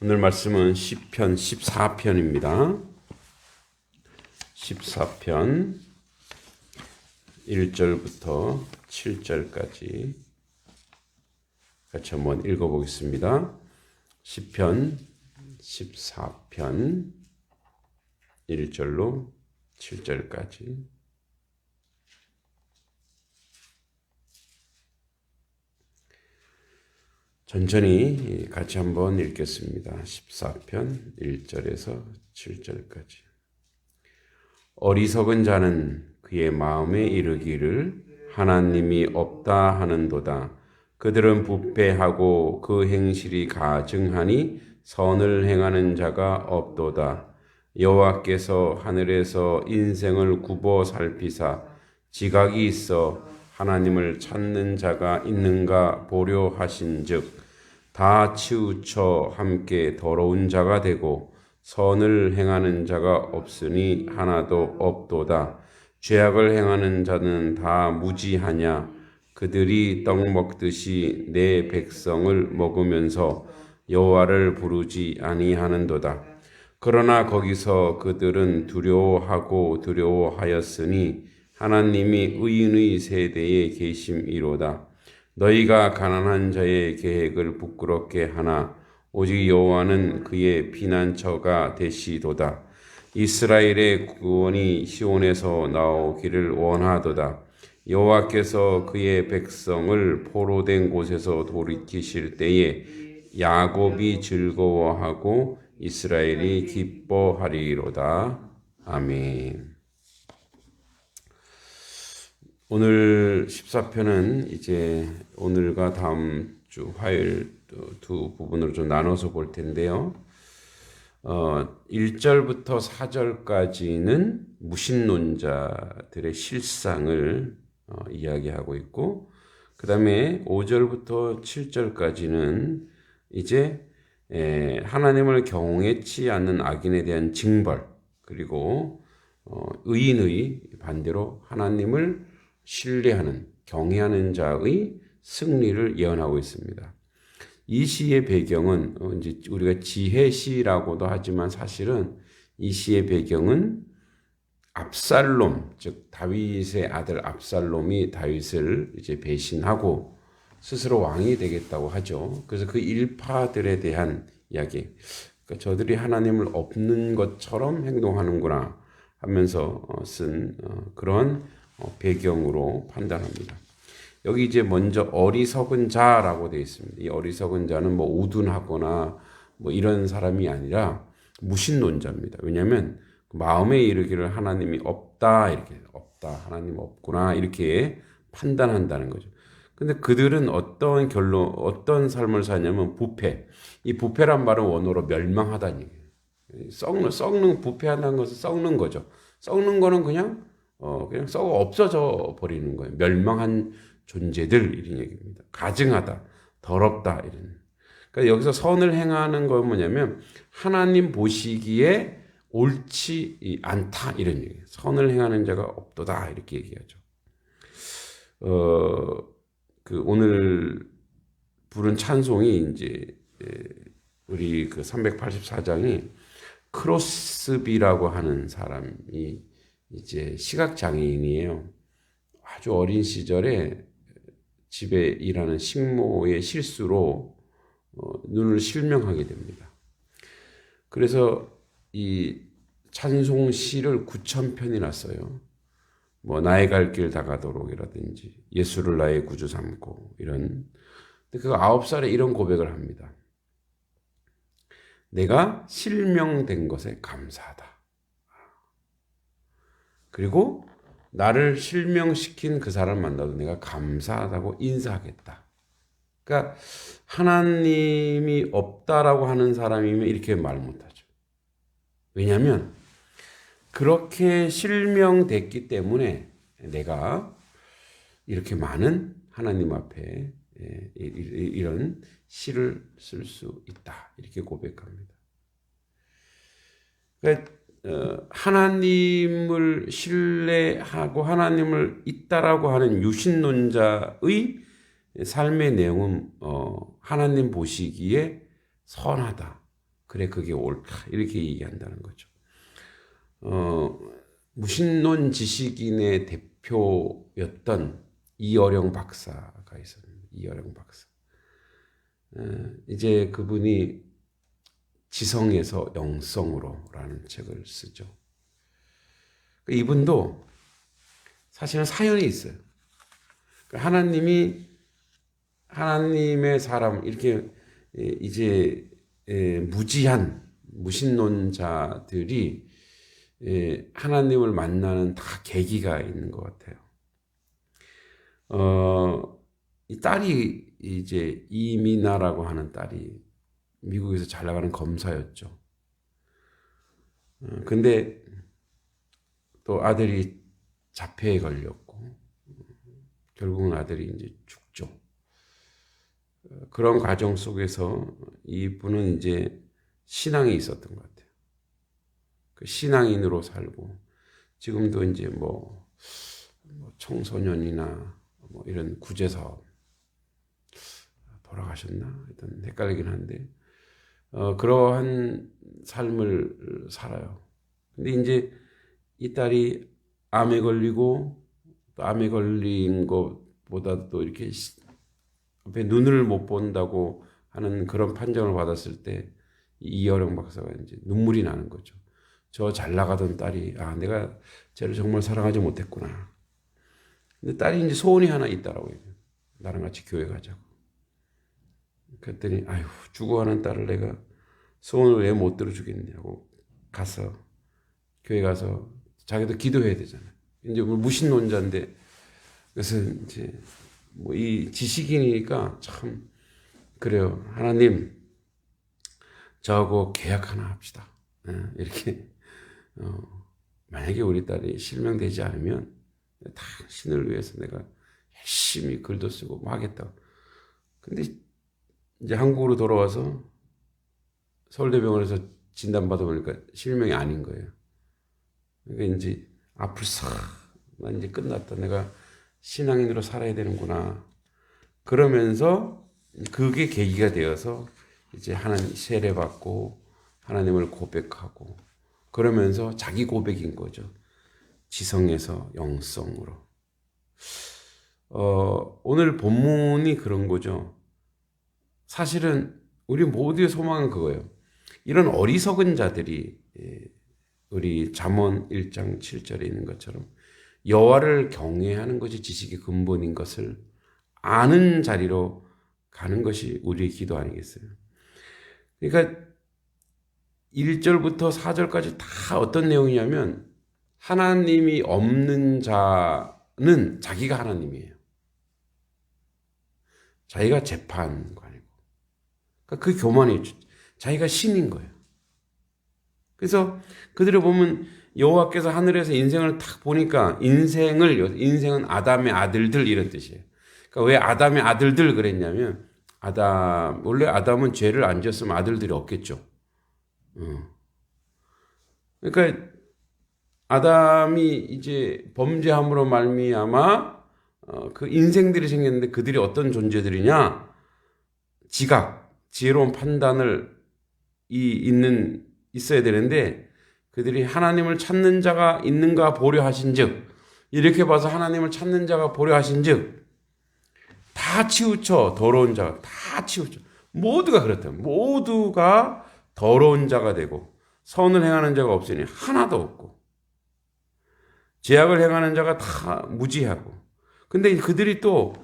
오늘 말씀은 시편 14편입니다. 14편 1절부터 7절까지 같이 한번 읽어보겠습니다. 시편 14편 1절로 7절까지. 천천히 같이 한번 읽겠습니다. 14편 1절에서 7절까지. 어리석은 자는 그의 마음에 이르기를 하나님이 없다 하는도다. 그들은 부패하고 그 행실이 가증하니 선을 행하는 자가 없도다. 여호와께서 하늘에서 인생을 굽어 살피사 지각이 있어 하나님을 찾는 자가 있는가 보려 하신즉 다 치우쳐 함께 더러운 자가 되고 선을 행하는 자가 없으니 하나도 없도다. 죄악을 행하는 자는 다 무지하냐. 그들이 떡 먹듯이 내 백성을 먹으면서 여호와를 부르지 아니하는도다. 그러나 거기서 그들은 두려워하였으니 하나님이 의인의 세대에 계심이로다. 너희가 가난한 자의 계획을 부끄럽게 하나 오직 여호와는 그의 피난처가 되시도다. 이스라엘의 구원이 시온에서 나오기를 원하도다. 여호와께서 그의 백성을 포로된 곳에서 돌이키실 때에 야곱이 즐거워하고 이스라엘이 기뻐하리로다. 아멘. 오늘 14편은 이제 오늘과 다음 주 화요일 두 부분으로 좀 나눠서 볼 텐데요. 1절부터 4절까지는 무신론자들의 실상을 이야기하고 있고, 그 다음에 5절부터 7절까지는 이제 하나님을 경외치 않는 악인에 대한 징벌, 그리고 의인의 반대로 하나님을 신뢰하는 경외하는 자의 승리를 예언하고 있습니다. 이 시의 배경은 이제 우리가 지혜시라고도 하지만 사실은 이 시의 배경은 압살롬, 즉 다윗의 아들 압살롬이 다윗을 이제 배신하고 스스로 왕이 되겠다고 하죠. 그래서 그 일파들에 대한 이야기. 그러니까 저들이 하나님을 없는 것처럼 행동하는구나 하면서 쓴 그런 배경으로 판단합니다. 여기 이제 먼저 어리석은 자라고 되어 있습니다. 이 어리석은 자는 뭐 우둔하거나 뭐 이런 사람이 아니라 무신론자입니다. 왜냐하면 마음에 이르기를 하나님이 없다, 이렇게 없다, 하나님 없구나 이렇게 판단한다는 거죠. 근데 그들은 어떤 삶을 사냐면 부패. 이 부패란 말은 원어로 멸망하다는 얘기예요. 썩는 부패한다는 것은 썩는 거죠. 썩는 거는 그냥 썩어 없어져 버리는 거예요. 멸망한 존재들 이런 얘기입니다. 가증하다, 더럽다 이런. 그러니까 여기서 선을 행하는 건 뭐냐면 하나님 보시기에 옳지 않다 이런 얘기예요. 선을 행하는 자가 없도다 이렇게 얘기하죠. 오늘 부른 찬송이 이제 우리 그 384장이 크로스비라고 하는 사람이 이제 시각장애인이에요. 아주 어린 시절에 집에 일하는 식모의 실수로 눈을 실명하게 됩니다. 그래서 이 찬송시를 9,000편이나 써요. 뭐 나의 갈 길 다가도록이라든지 예수를 나의 구주 삼고 이런. 근데 그 9살에 이런 고백을 합니다. 내가 실명된 것에 감사하다. 그리고 나를 실명시킨 그 사람 만나도 내가 감사하다고 인사하겠다. 그러니까 하나님이 없다라고 하는 사람이면 이렇게 말 못하죠. 왜냐하면 그렇게 실명됐기 때문에 내가 이렇게 많은 하나님 앞에 이런 시를 쓸 수 있다. 이렇게 고백합니다. 그러니까 하나님을 신뢰하고 하나님을 있다라고 하는 유신론자의 삶의 내용은 하나님 보시기에 선하다, 그래 그게 옳다 이렇게 얘기한다는 거죠. 무신론 지식인의 대표였던 이어령 박사가 있었는데 이어령 박사. 이제 그분이 지성에서 영성으로라는 책을 쓰죠. 이분도 사실은 사연이 있어요. 하나님이 하나님의 사람 이렇게 이제 무지한 무신론자들이 하나님을 만나는 다 계기가 있는 것 같아요. 이 딸이 이제 이미나라고 하는 딸이 미국에서 잘 나가는 검사였죠. 근데 또 아들이 자폐에 걸렸고 결국은 아들이 이제 죽죠. 그런 과정 속에서 이분은 이제 신앙이 있었던 것 같아요. 그 신앙인으로 살고 지금도 이제 뭐 청소년이나 뭐 이런 구제 사업 돌아가셨나? 하여튼 헷갈리긴 한데 그러한 삶을 살아요. 근데 이제 이 딸이 암에 걸리고 또 암에 걸린 것보다 또 이렇게 앞에 눈을 못 본다고 하는 그런 판정을 받았을 때 이어령 박사가 이제 눈물이 나는 거죠. 저 잘 나가던 딸이 내가 쟤를 정말 사랑하지 못했구나. 근데 딸이 이제 소원이 하나 있다라고 얘기해요. 나랑 같이 교회 가자고. 그랬더니 아유 죽어가는 딸을 내가 소원을 왜 못 들어주겠냐고 가서 교회 가서 자기도 기도해야 되잖아요. 이제 무신론자인데 그래서 이제 뭐 이 지식인이니까 참 그래요. 하나님 저하고 계약 하나 합시다. 이렇게 만약에 우리 딸이 실명되지 않으면 당신을 위해서 내가 열심히 글도 쓰고 뭐 하겠다. 근데 이제 한국으로 돌아와서 서울대병원에서 진단받아 보니까 실명이 아닌 거예요. 그러니까 이제 나 이제 끝났다. 내가 신앙인으로 살아야 되는구나. 그러면서 그게 계기가 되어서 이제 하나님 세례받고 하나님을 고백하고 그러면서 자기 고백인 거죠. 지성에서 영성으로. 오늘 본문이 그런 거죠. 사실은 우리 모두의 소망은 그거예요. 이런 어리석은 자들이 우리 잠언 1장 7절에 있는 것처럼 여호와를 경외하는 것이 지식의 근본인 것을 아는 자리로 가는 것이 우리의 기도 아니겠어요? 그러니까 1절부터 4절까지 다 어떤 내용이냐면 하나님이 없는 자는 자기가 하나님이에요. 자기가 재판관이고. 그러니까 그 교만이 자기가 신인 거예요. 그래서 그들을 보면 여호와께서 하늘에서 인생을 탁 보니까 인생은 아담의 아들들 이런 뜻이에요. 그러니까 왜 아담의 아들들 그랬냐면 원래 아담은 죄를 안 지었으면 아들들이 없겠죠. 그러니까 아담이 이제 범죄함으로 말미암아 그 인생들이 생겼는데 그들이 어떤 존재들이냐? 지각, 지혜로운 판단을 있어야 되는데 그들이 하나님을 찾는 자가 있는가 보려 하신즉 이렇게 봐서 하나님을 찾는 자가 보려 하신즉 다 치우쳐 더러운 자가 다 치우쳐 모두가 그렇다. 모두가 더러운 자가 되고 선을 행하는 자가 없으니 하나도 없고 죄악을 행하는 자가 다 무지하고 근데 그들이 또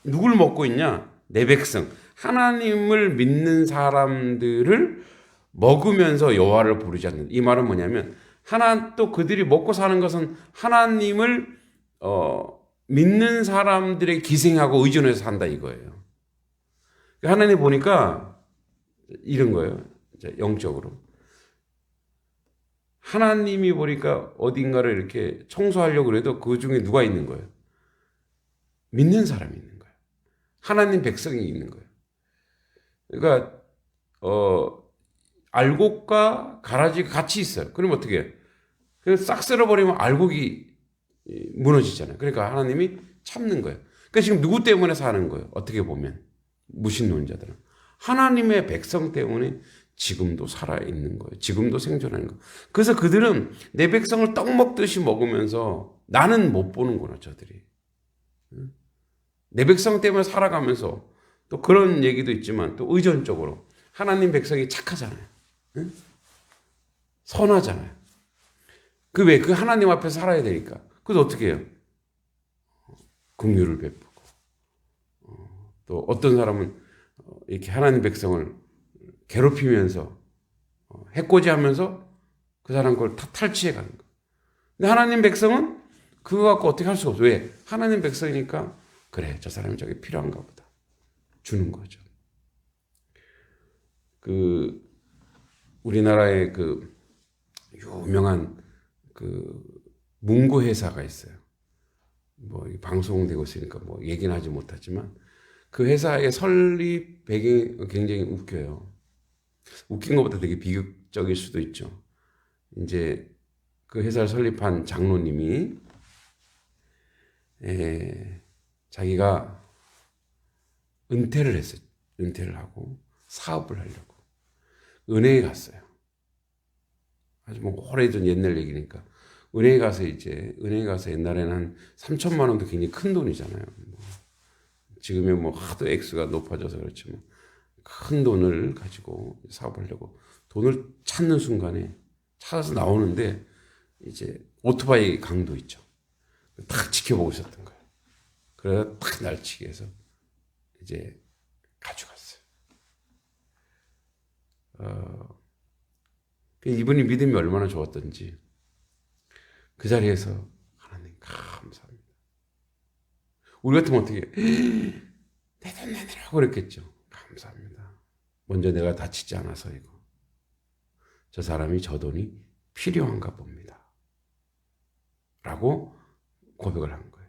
누굴 먹고 있냐? 내 백성 하나님을 믿는 사람들을 먹으면서 여호와를 부르지 않는다. 이 말은 뭐냐면 또 그들이 먹고 사는 것은 하나님을 믿는 사람들의 기생하고 의존해서 산다 이거예요. 하나님 보니까 이런 거예요. 영적으로. 하나님이 보니까 어딘가를 이렇게 청소하려고 해도 그 중에 누가 있는 거예요? 믿는 사람이 있는 거예요. 하나님 백성이 있는 거예요. 그러니까 알곡과 가라지가 같이 있어요. 그럼 어떻게 해요? 그냥 싹 쓸어버리면 알곡이 무너지잖아요. 그러니까 하나님이 참는 거예요. 그러니까 지금 누구 때문에 사는 거예요? 어떻게 보면 무신론자들은 하나님의 백성 때문에 지금도 살아있는 거예요. 지금도 생존하는 거예요. 그래서 그들은 내 백성을 떡 먹듯이 먹으면서 나는 못 보는구나, 저들이. 내 백성 때문에 살아가면서 또 그런 얘기도 있지만 또 의존적으로 하나님 백성이 착하잖아요. 선하잖아요. 그 하나님 앞에 살아야 되니까. 그래서 어떻게 해요? 긍휼을 베푸고. 또 어떤 사람은 이렇게 하나님 백성을 괴롭히면서 해코지하면서 그 사람 걸 다 탈취해 가는 거예요. 근데 하나님 백성은 그거 갖고 어떻게 할 수가 없어요. 왜? 하나님 백성이니까 그래, 저 사람이 저게 필요한가 보다. 주는 거죠. 우리나라의 유명한 문구 회사가 있어요. 뭐 방송되고 있으니까 뭐 얘기는 하지 못하지만 그 회사의 설립 배경이 굉장히 웃겨요. 웃긴 것보다 되게 비극적일 수도 있죠. 이제 그 회사를 설립한 장로님이 자기가 은퇴를 했어요. 은퇴를 하고 사업을 하려고 은행에 갔어요. 아주 뭐 오래전 옛날 얘기니까 은행에 가서 옛날에는 한 3천만 원도 굉장히 큰 돈이잖아요. 지금은 뭐 하도 액수가 높아져서 그렇지 뭐 큰 돈을 가지고 사업하려고 돈을 찾는 순간에 찾아서 나오는데 이제 오토바이 강도 있죠. 딱 지켜보고 있었던 거예요. 그래서 딱 날치기 해서 이제 가져갔어요. 이분이 믿음이 얼마나 좋았던지 그 자리에서 하나님 감사합니다. 우리 같으면 어떻게 내 돈 내놔라고 그랬겠죠. 감사합니다. 먼저 내가 다치지 않아서이고 저 사람이 저 돈이 필요한가 봅니다. 라고 고백을 한 거예요.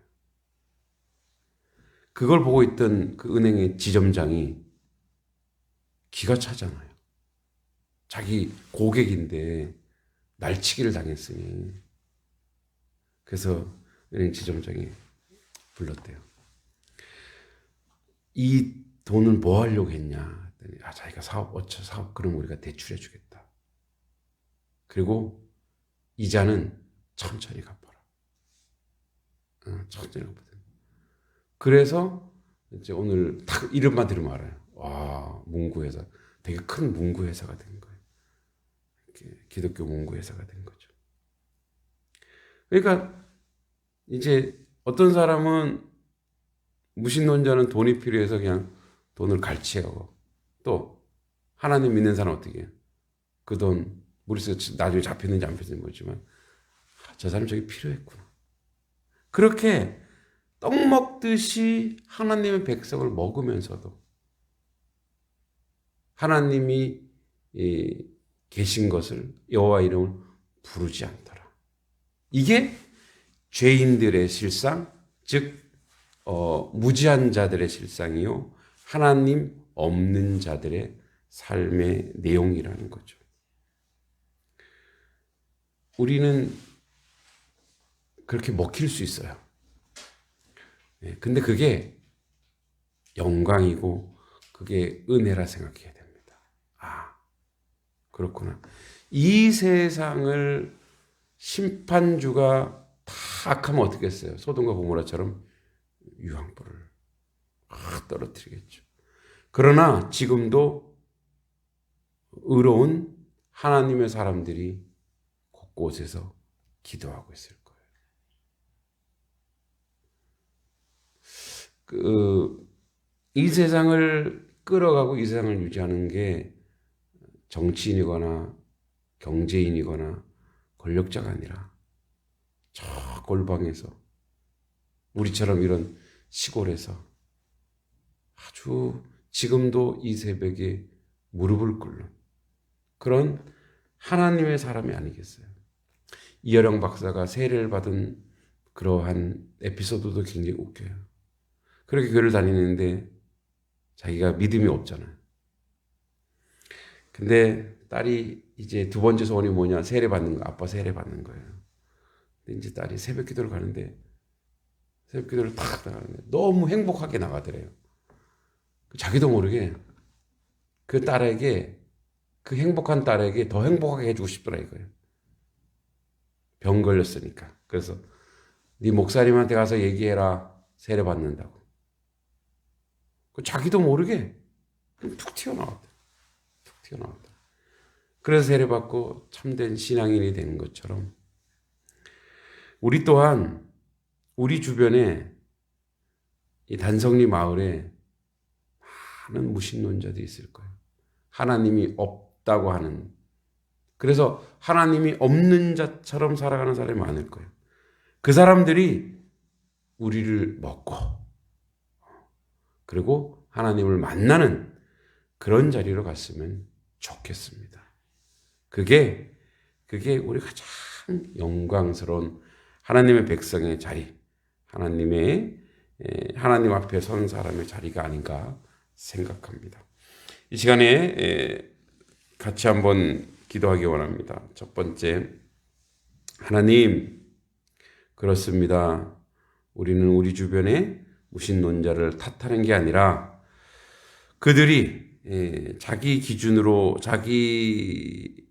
그걸 보고 있던 그 은행의 지점장이 기가 차잖아요. 자기 고객인데 날치기를 당했으니. 그래서 은행 지점장이 불렀대요. 이 돈을 뭐 하려고 했냐? 자기가 사업, 그럼 우리가 대출해 주겠다. 그리고 이자는 천천히 갚아라. 천천히 갚아라. 그래서 이제 오늘 딱 이름만 들으면 알아요. 와, 문구회사. 되게 큰 문구회사가 된 거예요. 기독교 문구회사가 된 거죠. 그러니까 이제 어떤 사람은 무신론자는 돈이 필요해서 그냥 돈을 갈취하고 또 하나님 믿는 사람은 어떻게 해요? 그 돈 머릿속에 나중에 잡혔는지 안 잡혔는지 모르지만 저 사람 저게 필요했구나. 그렇게 떡 먹듯이 하나님의 백성을 먹으면서도 하나님이 계신 것을 여호와 이름을 부르지 않더라. 이게 죄인들의 실상, 즉 무지한 자들의 실상이요 하나님 없는 자들의 삶의 내용이라는 거죠. 우리는 그렇게 먹힐 수 있어요. 근데 그게 영광이고 그게 은혜라 생각해야 됩니다. 아, 그렇구나. 이 세상을 심판주가 다 악하면 어떻겠어요? 소돔과 고모라처럼 유황불을 떨어뜨리겠죠. 그러나 지금도 의로운 하나님의 사람들이 곳곳에서 기도하고 있을 거예요. 이 세상을 끌어가고 이 세상을 유지하는 게 정치인이거나 경제인이거나 권력자가 아니라 저 골방에서 우리처럼 이런 시골에서 아주 지금도 이 새벽에 무릎을 꿇는 그런 하나님의 사람이 아니겠어요. 이여령 박사가 세례를 받은 그러한 에피소드도 굉장히 웃겨요. 그렇게 교회를 다니는데 자기가 믿음이 없잖아요. 근데 딸이 이제 두 번째 소원이 뭐냐? 세례 받는 거. 아빠 세례 받는 거예요. 근데 이제 딸이 새벽 기도를 가는데 새벽 기도를 탁 나가는데 너무 행복하게 나가더래요. 자기도 모르게 그 딸에게 그 행복한 딸에게 더 행복하게 해주고 싶더라 이거예요. 병 걸렸으니까. 그래서 네 목사님한테 가서 얘기해라. 세례 받는다고. 자기도 모르게 툭 튀어나왔다. 툭 튀어나왔다. 그래서 세례 받고 참된 신앙인이 되는 것처럼 우리 또한 우리 주변에 이 단성리 마을에 많은 무신론자들이 있을 거예요. 하나님이 없다고 하는, 그래서 하나님이 없는 자처럼 살아가는 사람이 많을 거예요. 그 사람들이 우리를 먹고 그리고 하나님을 만나는 그런 자리로 갔으면 좋겠습니다. 그게 우리 가장 영광스러운 하나님의 백성의 자리, 하나님 앞에 선 사람의 자리가 아닌가 생각합니다. 이 시간에 같이 한번 기도하기 원합니다. 첫 번째, 하나님, 그렇습니다. 우리는 우리 주변에 무신론자를 탓하는 게 아니라 그들이 자기 기준으로 자기의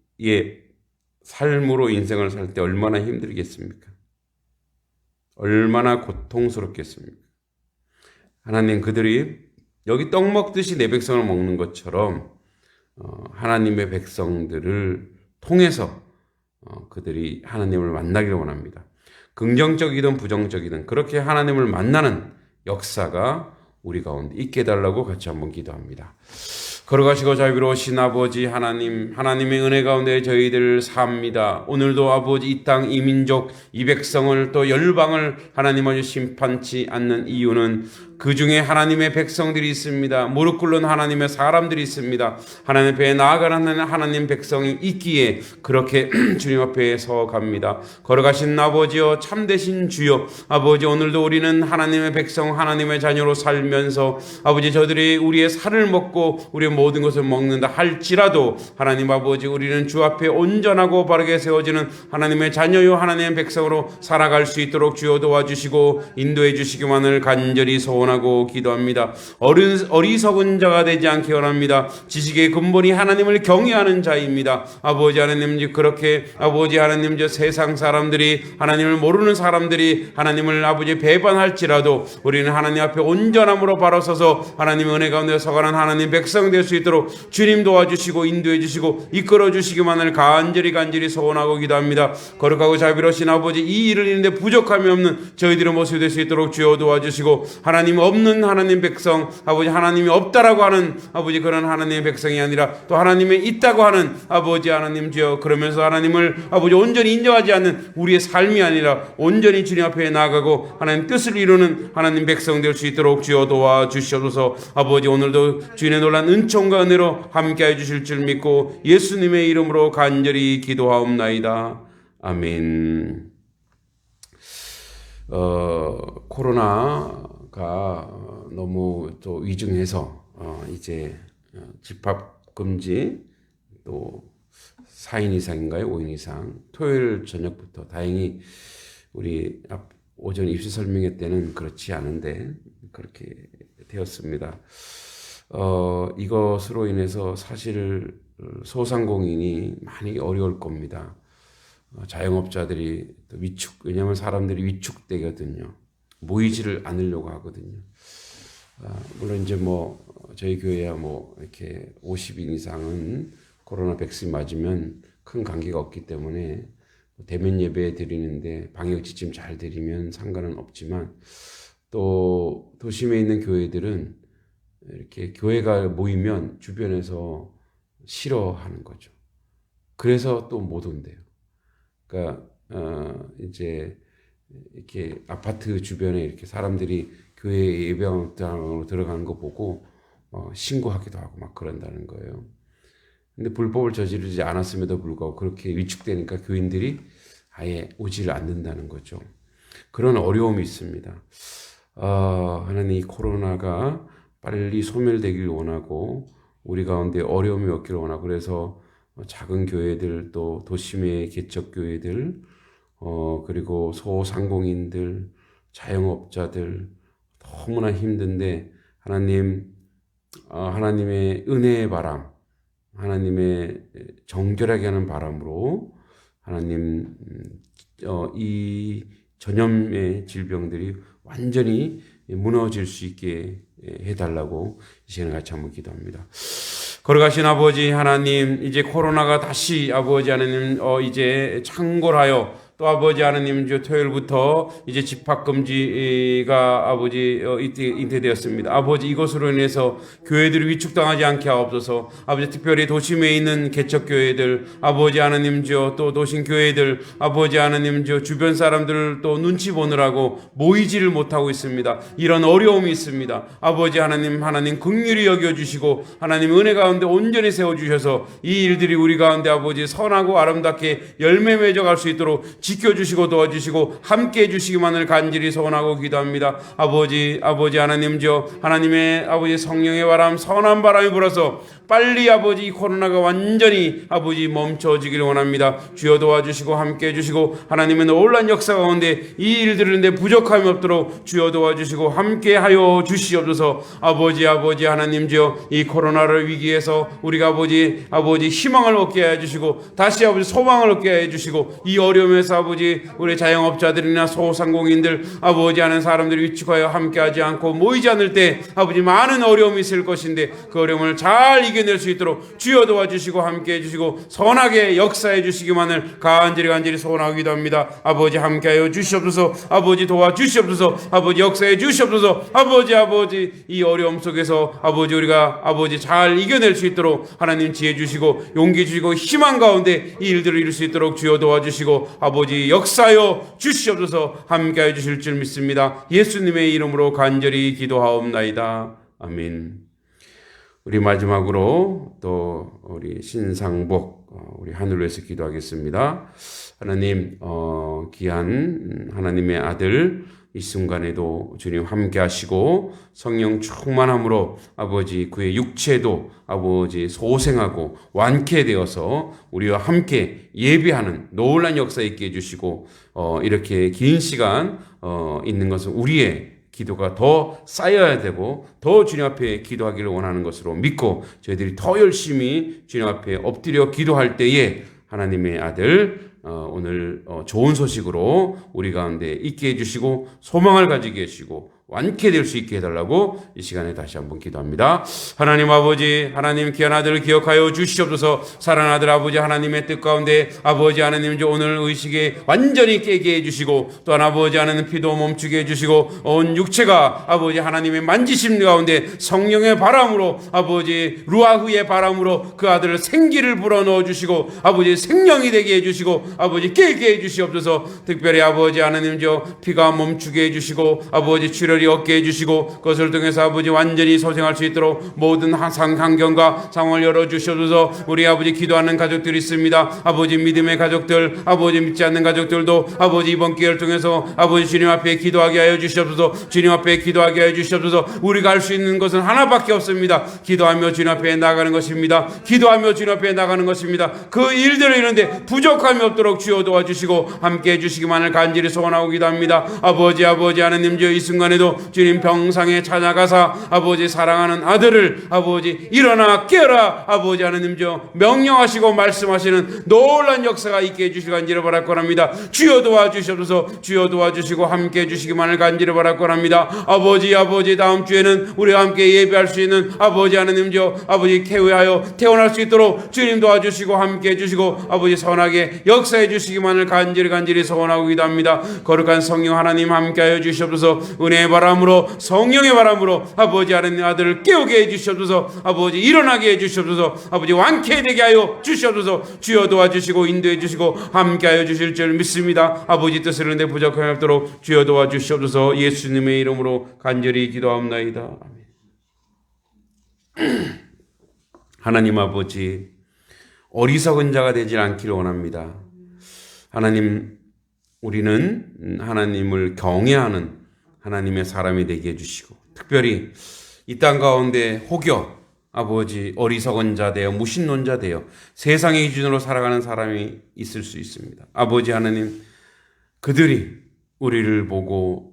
삶으로 인생을 살 때 얼마나 힘들겠습니까? 얼마나 고통스럽겠습니까? 하나님, 그들이 여기 떡 먹듯이 내 백성을 먹는 것처럼 하나님의 백성들을 통해서 그들이 하나님을 만나기를 원합니다. 긍정적이든 부정적이든 그렇게 하나님을 만나는 역사가 우리 가운데 있게 해달라고 같이 한번 기도합니다. 걸어가시고 자비로우신 아버지 하나님, 하나님의 은혜 가운데 저희들 삽니다. 오늘도 아버지 이 땅, 이 민족, 이 백성을 또 열방을 하나님 아주 심판치 않는 이유는 그 중에 하나님의 백성들이 있습니다. 무릎 꿇는 하나님의 사람들이 있습니다. 하나님 앞에 나아가는 하나님 백성이 있기에 그렇게 주님 앞에 서 갑니다. 걸어가신 아버지여, 참되신 주여, 아버지 오늘도 우리는 하나님의 백성, 하나님의 자녀로 살면서 아버지 저들이 우리의 살을 먹고 우리의 모든 것을 먹는다 할지라도 하나님 아버지 우리는 주 앞에 온전하고 바르게 세워지는 하나님의 자녀요 하나님의 백성으로 살아갈 수 있도록 주여 도와주시고 인도해 주시기만을 간절히 소원하고 기도합니다. 어리석은 자가 되지 않게 원합니다. 지식의 근본이 하나님을 경외하는 자입니다. 아버지 하나님, 그렇게 아버지 하나님, 저 세상 사람들이 하나님을 모르는 사람들이 하나님을 아버지 배반할지라도 우리는 하나님 앞에 온전함으로 바로 서서 하나님의 은혜 가운데 서가는 하나님 백성 될 수 있도록 주님 도와주시고 인도해 주시고 이끌어 주시기만을 간절히 소원하고 기도합니다. 거룩하고 자비로우신 아버지, 이 일을 이루는데 부족함이 없는 저희들의 모습이 될 수 있도록 주여 도와주시고, 하나님 없는 하나님 백성, 아버지 하나님이 없다라고 하는 아버지 그런 하나님의 백성이 아니라 또 하나님이 있다고 하는 아버지 하나님 주여, 그러면서 하나님을 아버지 온전히 인정하지 않는 우리의 삶이 아니라 온전히 주님 앞에 나아가고 하나님 뜻을 이루는 하나님 백성 될 수 있도록 주여 도와주시옵소서. 아버지 오늘도 주님의 놀란 은총과 은혜로 함께해 주실 줄 믿고 예수님의 이름으로 간절히 기도하옵나이다. 아멘. 코로나가 너무 또 위중해서 이제 집합 금지, 또 4인 이상인가요? 5인 이상. 토요일 저녁부터, 다행히 우리 오전 입시 설명회 때는 그렇지 않은데 그렇게 되었습니다. 이것으로 인해서 사실 소상공인이 많이 어려울 겁니다. 자영업자들이 또 왜냐하면 사람들이 위축되거든요. 모이지를 않으려고 하거든요. 물론 이제 저희 교회야 이렇게 50인 이상은 코로나 백신 맞으면 큰 관계가 없기 때문에 대면 예배 드리는데 방역 지침 잘 드리면 상관은 없지만, 또 도심에 있는 교회들은 이렇게 교회가 모이면 주변에서 싫어하는 거죠. 그래서 또 못 온대요. 그러니까 이제 이렇게 아파트 주변에 이렇게 사람들이 교회 예배당으로 들어가는 거 보고 신고하기도 하고 막 그런다는 거예요. 근데 불법을 저지르지 않았음에도 불구하고 그렇게 위축되니까 교인들이 아예 오지를 않는다는 거죠. 그런 어려움이 있습니다. 하나님, 이 코로나가 빨리 소멸되길 원하고 우리 가운데 어려움이 없기를 원하고, 그래서 작은 교회들, 또 도심의 개척교회들, 그리고 소상공인들, 자영업자들 너무나 힘든데 하나님의 은혜의 바람, 하나님의 정결하게 하는 바람으로 하나님 이 전염의 질병들이 완전히 무너질 수 있게 해달라고 이 시간에 같이 한번 기도합니다. 걸어가신 아버지 하나님, 이제 코로나가 다시 아버지 하나님 이제 창궐하여 또 아버지 하나님 토요일부터 이제 집합금지가 아버지 잉태되었습니다. 아버지 이것으로 인해서 교회들이 위축당하지 않게 하옵소서. 아버지 특별히 도심에 있는 개척교회들 아버지 하나님 또 도심교회들 아버지 하나님 주변 사람들 또 눈치 보느라고 모이지를 못하고 있습니다. 이런 어려움이 있습니다. 아버지 하나님 긍휼히 여겨주시고 하나님 은혜 가운데 온전히 세워주셔서 이 일들이 우리 가운데 아버지 선하고 아름답게 열매 맺어갈 수 있도록 지켜주시고 도와주시고 함께 해주시기만을 간절히 소원하고 기도합니다. 아버지 하나님 하나님의 아버지 성령의 바람 선한 바람이 불어서 빨리 아버지 이 코로나가 완전히 아버지 멈춰지기를 원합니다. 주여 도와주시고 함께 해주시고 하나님의 놀라운 역사 가운데 이 일들인데 부족함이 없도록 주여 도와주시고 함께 하여 주시옵소서. 아버지 하나님 이 코로나를 위기에서 우리가 아버지 희망을 얻게 해주시고 다시 아버지 소망을 얻게 해주시고 이 어려움에서 아버지 우리 자영업자들이나 소상공인들 아버지 하는 사람들이 위축하여 함께하지 않고 모이지 않을 때 아버지 많은 어려움이 있을 것인데 그 어려움을 잘 이겨낼 수 있도록 주여 도와주시고 함께해 주시고 선하게 역사해 주시기만을 간절히 소원하고 기도합니다. 아버지 함께하여 주시옵소서. 아버지 도와주시옵소서. 아버지 역사해 주시옵소서. 아버지 이 어려움 속에서 아버지 우리가 아버지 잘 이겨낼 수 있도록 하나님 지혜 주시고 용기 주시고 희망 가운데 이 일들을 이룰 수 있도록 주여 도와주시고 아버지 역사하여 주시옵소서. 함께하여 주실 줄 믿습니다. 예수님의 이름으로 간절히 기도하옵나이다. 아멘. 우리 마지막으로 또 우리 신상복 우리 하늘로에서 기도하겠습니다. 하나님 귀한 하나님의 아들 이 순간에도 주님 함께 하시고 성령 충만함으로 아버지 그의 육체도 아버지 소생하고 완쾌되어서 우리와 함께 예배하는 놀라운 역사 있게 해주시고 이렇게 긴 시간 있는 것은 우리의 기도가 더 쌓여야 되고 더 주님 앞에 기도하기를 원하는 것으로 믿고 저희들이 더 열심히 주님 앞에 엎드려 기도할 때에 하나님의 아들 오늘 좋은 소식으로 우리 가운데 있게 해주시고 소망을 가지게 해주시고 완쾌될 수 있게 해달라고 이 시간에 다시 한번 기도합니다. 하나님 아버지 하나님 귀한 아들을 기억하여 주시옵소서. 사랑하는 아들 아버지 하나님의 뜻 가운데 아버지 하나님 오늘 의식에 완전히 깨게 해주시고 또한 아버지 하나님 피도 멈추게 해주시고 온 육체가 아버지 하나님의 만지심 가운데 성령의 바람으로 아버지 루아흐의 바람으로 그 아들을 생기를 불어넣어 주시고 아버지 생명이 되게 해주시고 아버지 깨게 해주시옵소서. 특별히 아버지 하나님 피가 멈추게 해주시고 아버지 출혈이 얻게 해주시고 그것을 통해서 아버지 완전히 소생할 수 있도록 모든 환경과 상황을 열어주셔서 우리 아버지 기도하는 가족들이 있습니다. 아버지 믿음의 가족들 아버지 믿지 않는 가족들도 아버지 이번 기회를 통해서 아버지 주님 앞에 기도하게 하여 주시옵소서. 주님 앞에 기도하게 하여 주시옵소서. 우리가 할 수 있는 것은 하나밖에 없습니다. 기도하며 주님 앞에 나가는 것입니다. 기도하며 주님 앞에 나가는 것입니다. 그 일들을 이루는데 부족함이 없도록 주여 도와주시고 함께 해주시기만을 간절히 소원하고 기도합니다. 아버지 하나님 이 순간에도 주님 병상에 찾아가사 아버지 사랑하는 아들을 아버지 일어나 깨어라 아버지 하나님 명령하시고 말씀하시는 놀란 역사가 있게 해주시기 간절히 바랄 거랍니다. 주여 도와주시옵소서. 주여 도와주시고 함께 해주시기만을 간절히 바랄 거랍니다. 아버지 다음 주에는 우리와 함께 예배할 수 있는 아버지 하나님 아버지 쾌회하여 태어날 수 있도록 주님 도와주시고 함께 해주시고 아버지 선하게 역사해 주시기만을 간절히 소원하고 기도합니다. 거룩한 성령 하나님 함께하여 주시옵소서. 은혜의 바람으로 성령의 바람으로 아버지 하나님 아들을 깨우게 해주시옵소서. 아버지 일어나게 해주시옵소서. 아버지 완쾌되게 하여 주시옵소서. 주여 도와주시고 인도해 주시고 함께하여 주실 줄 믿습니다. 아버지 뜻을 이루는데 부족함이 없도록 주여 도와주시옵소서. 예수님의 이름으로 간절히 기도하옵나이다. 아멘. 하나님 아버지 어리석은 자가 되지 않기를 원합니다. 하나님 우리는 하나님을 경외하는 하나님의 사람이 되게 해주시고 특별히 이 땅 가운데 혹여 아버지 어리석은 자 되어 무신론자 되어 세상의 기준으로 살아가는 사람이 있을 수 있습니다. 아버지 하나님 그들이 우리를 보고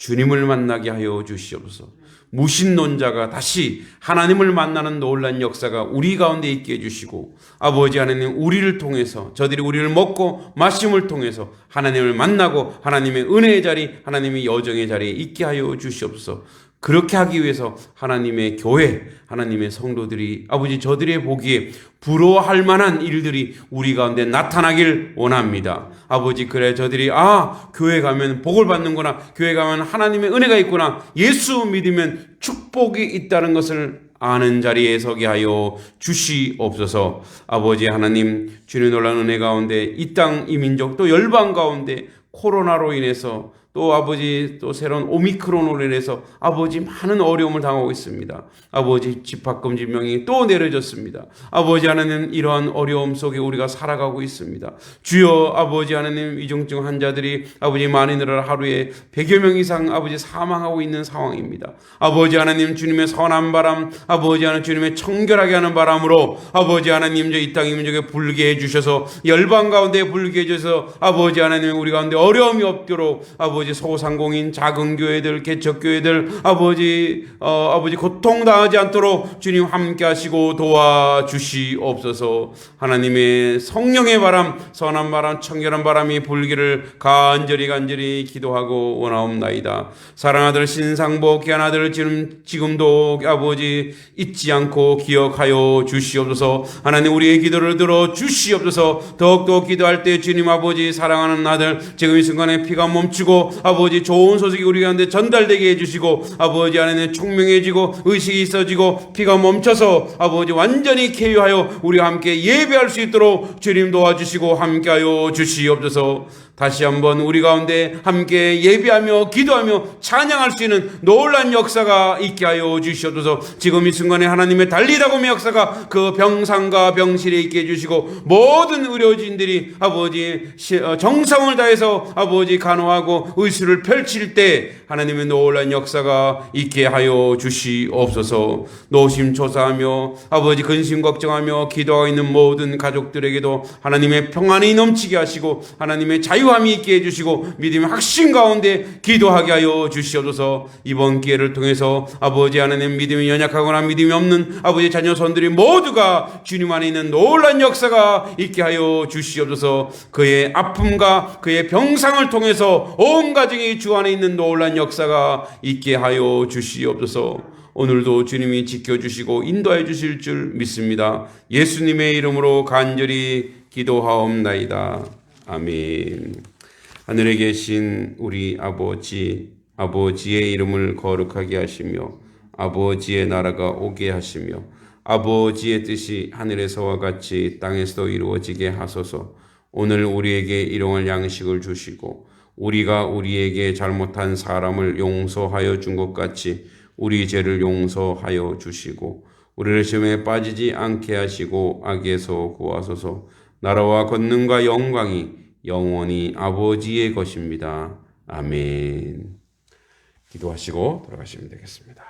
주님을 만나게 하여 주시옵소서. 무신론자가 다시 하나님을 만나는 놀란 역사가 우리 가운데 있게 해주시고, 아버지 하나님, 우리를 통해서, 저들이 우리를 먹고 마심을 통해서 하나님을 만나고 하나님의 은혜의 자리, 하나님의 여정의 자리에 있게 하여 주시옵소서. 그렇게 하기 위해서 하나님의 교회, 하나님의 성도들이 아버지 저들의 보기에 부러워할 만한 일들이 우리 가운데 나타나길 원합니다. 아버지, 그래 저들이 교회 가면 복을 받는구나, 교회 가면 하나님의 은혜가 있구나, 예수 믿으면 축복이 있다는 것을 아는 자리에 서게 하여 주시옵소서. 아버지 하나님, 주님의 놀라운 은혜 가운데 이 땅, 이 민족, 또 열방 가운데 코로나로 인해서, 또 아버지 또 새로운 오미크론으로 인해서 아버지 많은 어려움을 당하고 있습니다. 아버지, 집합금지 명이 또 내려졌습니다. 아버지 하나님, 이러한 어려움 속에 우리가 살아가고 있습니다. 주여 아버지 하나님, 위중증 환자들이 아버지 많이 늘어 하루에 100여 명 이상 아버지 사망하고 있는 상황입니다. 아버지 하나님, 주님의 선한 바람, 아버지 하나님, 주님의 청결하게 하는 바람으로 아버지 하나님, 이 땅 이 민족에 불게 해주셔서, 열방 가운데 불게 해주셔서 아버지 하나님, 우리 가운데 어려움이 없도록 아버지 소상공인, 작은 교회들, 개척교회들 아버지 고통당하지 않도록 주님 함께 하시고 도와주시옵소서. 하나님의 성령의 바람, 선한 바람, 청결한 바람이 불기를 간절히 기도하고 원하옵나이다. 사랑하들 신상복 귀한 아들 지금도 아버지 잊지 않고 기억하여 주시옵소서. 하나님, 우리의 기도를 들어 주시옵소서. 더욱더 기도할 때 주님 아버지, 사랑하는 아들 지금 이 순간에 피가 멈추고 아버지 좋은 소식이 우리 가운데 전달되게 해주시고, 아버지 하나님 총명해지고 의식이 있어지고 피가 멈춰서 아버지 완전히 쾌유하여 우리와 함께 예배할 수 있도록 주님 도와주시고 함께하여 주시옵소서. 다시 한번 우리 가운데 함께 예배하며 기도하며 찬양할 수 있는 놀란 역사가 있게 하여 주시옵소서. 지금 이 순간에 하나님의 달리다곰의 역사가 그 병상과 병실에 있게 해주시고, 모든 의료진들이 아버지 정성을 다해서 아버지 간호하고 의술을 펼칠 때 하나님의 놀란 역사가 있게 하여 주시옵소서. 노심초사하며 아버지 근심 걱정하며 기도하고 있는 모든 가족들에게도 하나님의 평안이 넘치게 하시고, 하나님의 자유함이 있게 해주시고, 믿음의 확신 가운데 기도하게 하여 주시옵소서. 이번 기회를 통해서 아버지 하나님, 믿음이 연약하거나 믿음이 없는 아버지 자녀손들이 모두가 주님 안에 있는 놀란 역사가 있게 하여 주시옵소서. 그의 아픔과 그의 병상을 통해서 온 가정이 주 안에 있는 놀란 역사가 있게 하여 주시옵소서. 오늘도 주님이 지켜주시고 인도해 주실 줄 믿습니다. 예수님의 이름으로 간절히 기도하옵나이다. 아멘. 하늘에 계신 우리 아버지, 아버지의 이름을 거룩하게 하시며 아버지의 나라가 오게 하시며 아버지의 뜻이 하늘에서와 같이 땅에서도 이루어지게 하소서. 오늘 우리에게 일용할 양식을 주시고, 우리가 우리에게 잘못한 사람을 용서하여 준 것 같이 우리 죄를 용서하여 주시고, 우리를 시험에 빠지지 않게 하시고 악에서 구하소서. 나라와 권능과 영광이 영원히 아버지의 것입니다. 아멘. 기도하시고 돌아가시면 되겠습니다.